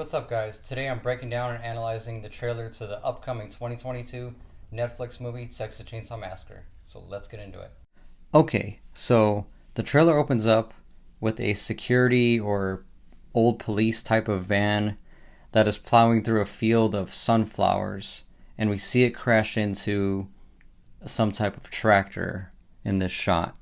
what's up, guys? Today I'm breaking down and analyzing the trailer to the upcoming 2022 Netflix movie Texas Chainsaw Massacre. So let's get into it. Okay, so the trailer opens up with a security or old police type of van that is plowing through a field of sunflowers, and we see it crash into some type of tractor in this shot.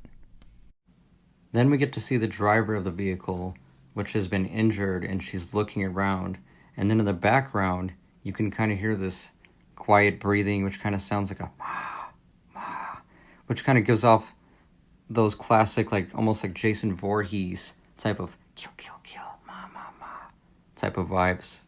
Then we get to see the driver of the vehicle, which has been injured, and she's looking around. And then in the background, you can kind of hear this quiet breathing, which kind of sounds like a ma, ma, which kind of gives off those classic, like almost like Jason Voorhees type of kill, kill, kill, ma, ma, ma type of vibes.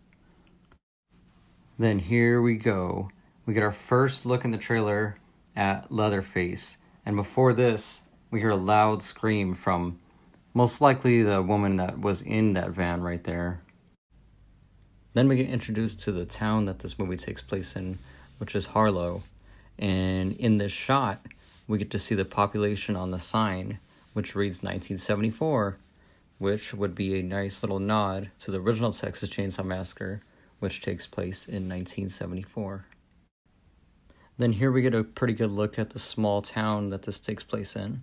Then here we go. We get our first look in the trailer at Leatherface. And before this, we hear a loud scream from most likely the woman that was in that van right there. Then we get introduced to the town that this movie takes place in, which is Harlow. And in this shot, we get to see the population on the sign, which reads 1974, which would be a nice little nod to the original Texas Chainsaw Massacre, which takes place in 1974. Then here we get a pretty good look at the small town that this takes place in.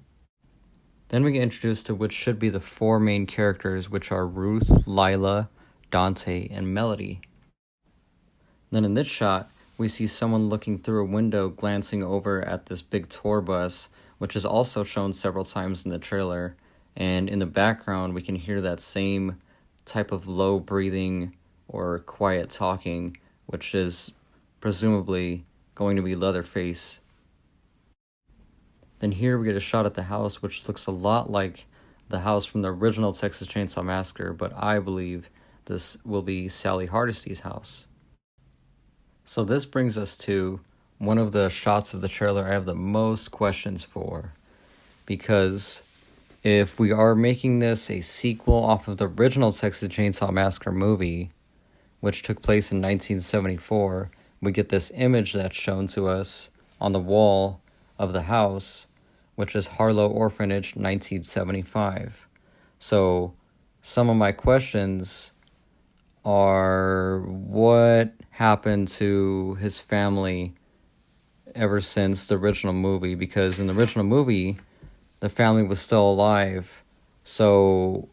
Then we get introduced to which should be the four main characters, which are Ruth, Lila, Dante, and Melody. Then in this shot, we see someone looking through a window glancing over at this big tour bus, which is also shown several times in the trailer. And in the background, we can hear that same type of low breathing or quiet talking, which is presumably going to be Leatherface. Then here we get a shot at the house, which looks a lot like the house from the original Texas Chainsaw Massacre, but I believe this will be Sally Hardesty's house. So this brings us to one of the shots of the trailer I have the most questions for, because if we are making this a sequel off of the original Texas Chainsaw Massacre movie, which took place in 1974, we get this image that's shown to us on the wall of the house, which is Harlow Orphanage, 1975. So some of my questions are, what happened to his family ever since the original movie? Because in the original movie, the family was still alive. So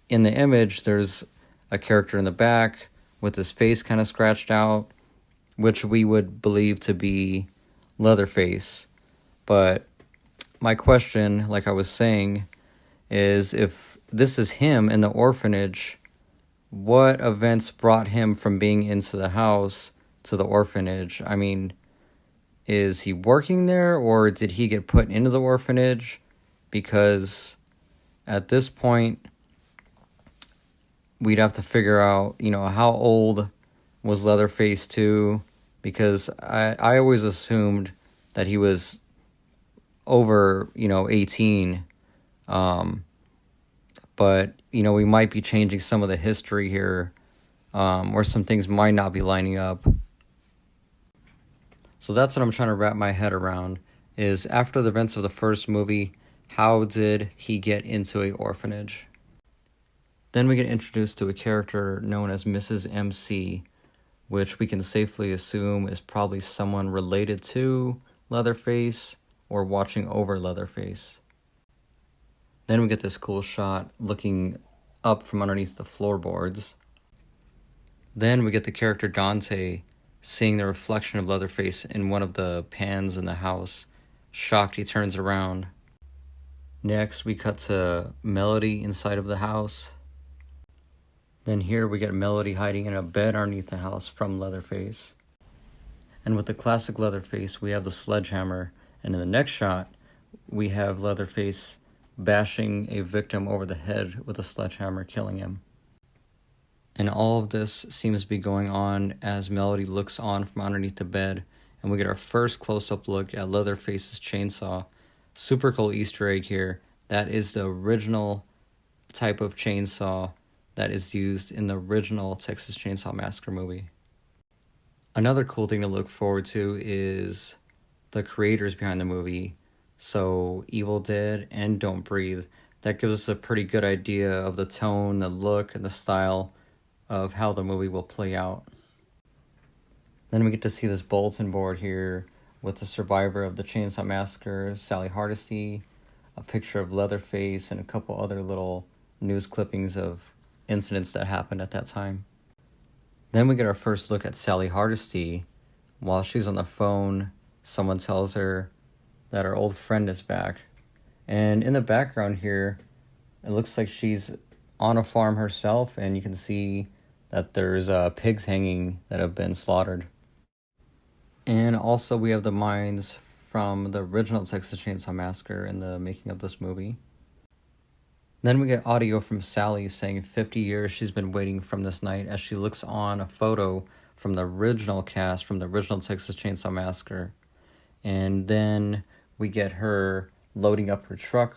in the image, there's a character in the back with his face kind of scratched out, which we would believe to be Leatherface. But my question, like I was saying, is if this is him in the orphanage, what events brought him from being into the house to the orphanage? I mean, is he working there, or did he get put into the orphanage? Because at this point, we'd have to figure out, how old was Leatherface too? Because I always assumed that he was over, 18. But, we might be changing some of the history here, or some things might not be lining up. So that's what I'm trying to wrap my head around, is after the events of the first movie, how did he get into an orphanage? Then we get introduced to a character known as Mrs. MC, which we can safely assume is probably someone related to Leatherface or watching over Leatherface. Then we get this cool shot looking up from underneath the floorboards. Then we get the character Dante seeing the reflection of Leatherface in one of the pans in the house. Shocked, he turns around. Next, we cut to Melody inside of the house. Then here we get Melody hiding in a bed underneath the house from Leatherface. And with the classic Leatherface, we have the sledgehammer. And in the next shot, we have Leatherface bashing a victim over the head with a sledgehammer, killing him. And all of this seems to be going on as Melody looks on from underneath the bed. And we get our first close-up look at Leatherface's chainsaw. Super cool Easter egg here. That is the original type of chainsaw that is used in the original Texas Chainsaw Massacre movie. Another cool thing to look forward to is the creators behind the movie. So Evil Dead and Don't Breathe. That gives us a pretty good idea of the tone, the look, and the style of how the movie will play out. Then we get to see this bulletin board here with the survivor of the Chainsaw Massacre, Sally Hardesty, a picture of Leatherface, and a couple other little news clippings of incidents that happened at that time. Then we get our first look at Sally Hardesty. While she's on the phone, someone tells her that her old friend is back. And in the background here, it looks like she's on a farm herself, and you can see that there's pigs hanging that have been slaughtered. And also we have the mines from the original Texas Chainsaw Massacre in the making of this movie. Then we get audio from Sally saying 50 years she's been waiting from this night as she looks on a photo from the original cast from the original Texas Chainsaw Massacre. And then we get her loading up her truck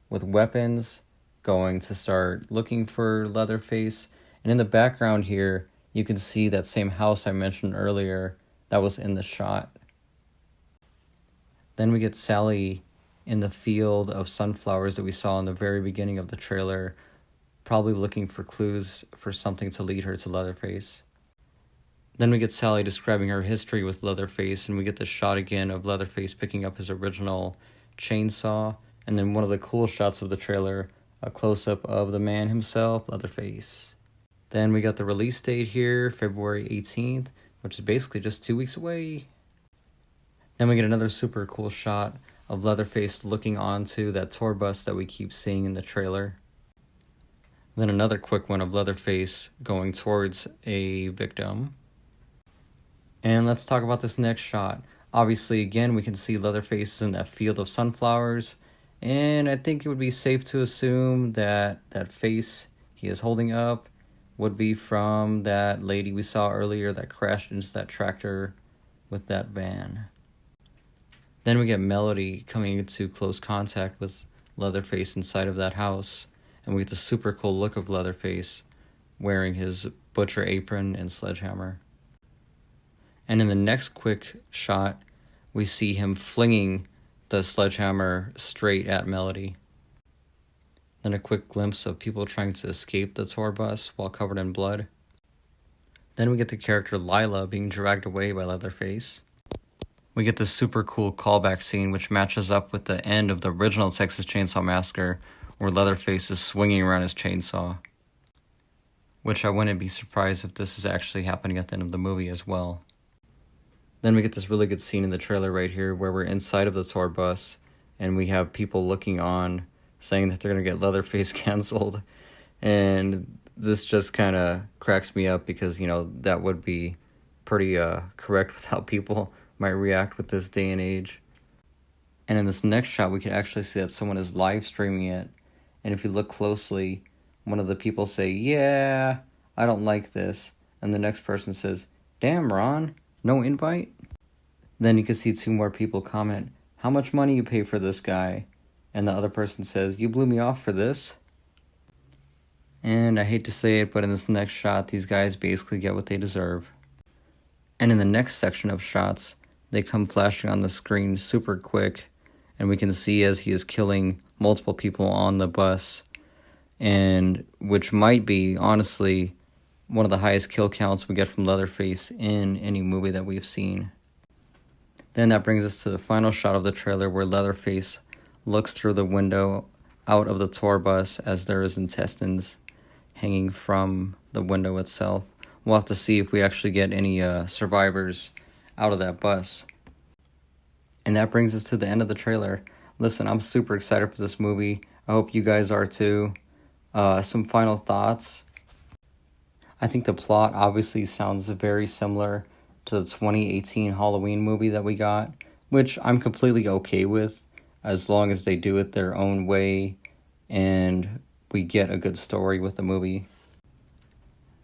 with weapons, going to start looking for Leatherface. And in the background here, you can see that same house I mentioned earlier that was in the shot. Then we get Sally in the field of sunflowers that we saw in the very beginning of the trailer, probably looking for clues for something to lead her to Leatherface. Then we get Sally describing her history with Leatherface, and we get the shot again of Leatherface picking up his original chainsaw, and then one of the cool shots of the trailer, a close-up of the man himself, Leatherface. Then we got the release date here, February 18th, which is basically just 2 weeks away. Then we get another super cool shot of Leatherface looking onto that tour bus that we keep seeing in the trailer. Then another quick one of Leatherface going towards a victim. And let's talk about this next shot. Obviously, again, we can see Leatherface in that field of sunflowers, and I think it would be safe to assume that that face he is holding up would be from that lady we saw earlier that crashed into that tractor with that van. Then we get Melody coming into close contact with Leatherface inside of that house, and we get the super cool look of Leatherface wearing his butcher apron and sledgehammer. And in the next quick shot, we see him flinging the sledgehammer straight at Melody. Then a quick glimpse of people trying to escape the tour bus while covered in blood. Then we get the character Lila being dragged away by Leatherface. We get this super cool callback scene which matches up with the end of the original Texas Chainsaw Massacre where Leatherface is swinging around his chainsaw. Which I wouldn't be surprised if this is actually happening at the end of the movie as well. Then we get this really good scene in the trailer right here where we're inside of the tour bus and we have people looking on saying that they're going to get Leatherface canceled. And this just kind of cracks me up because, you know, that would be pretty correct with how people might react with this day and age. And in this next shot, we can actually see that someone is live streaming it. And if you look closely, one of the people say, "Yeah, I don't like this." And the next person says, "Damn, Ron, no invite?" Then you can see two more people comment, "How much money you pay for this guy?" And the other person says, "You blew me off for this." And I hate to say it, but in this next shot, these guys basically get what they deserve. And in the next section of shots, they come flashing on the screen super quick, and we can see as he is killing multiple people on the bus, and which might be, honestly, one of the highest kill counts we get from Leatherface in any movie that we've seen. Then that brings us to the final shot of the trailer where Leatherface looks through the window out of the tour bus as there is intestines hanging from the window itself. We'll have to see if we actually get any survivors out of that bus. And that brings us to the end of the trailer. Listen, I'm super excited for this movie. I hope you guys are too. Some final thoughts. I think the plot obviously sounds very similar to the 2018 Halloween movie that we got, which I'm completely okay with, as long as they do it their own way and we get a good story with the movie.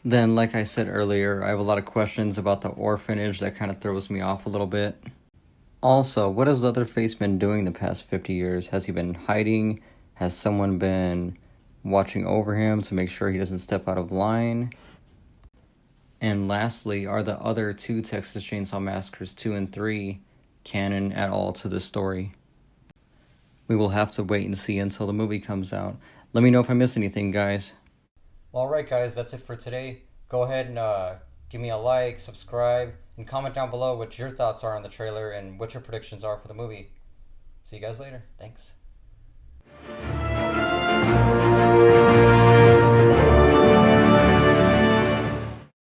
Then, like I said earlier, I have a lot of questions about the orphanage that kind of throws me off a little bit. Also, what has Leatherface been doing the past 50 years? Has he been hiding? Has someone been watching over him to make sure he doesn't step out of line? And lastly, are the other two Texas Chainsaw Massacres 2 and 3 canon at all to this story? We will have to wait and see until the movie comes out. Let me know if I miss anything, guys. Well, alright guys, that's it for today. Go ahead and give me a like, subscribe, and comment down below what your thoughts are on the trailer and what your predictions are for the movie. See you guys later. Thanks.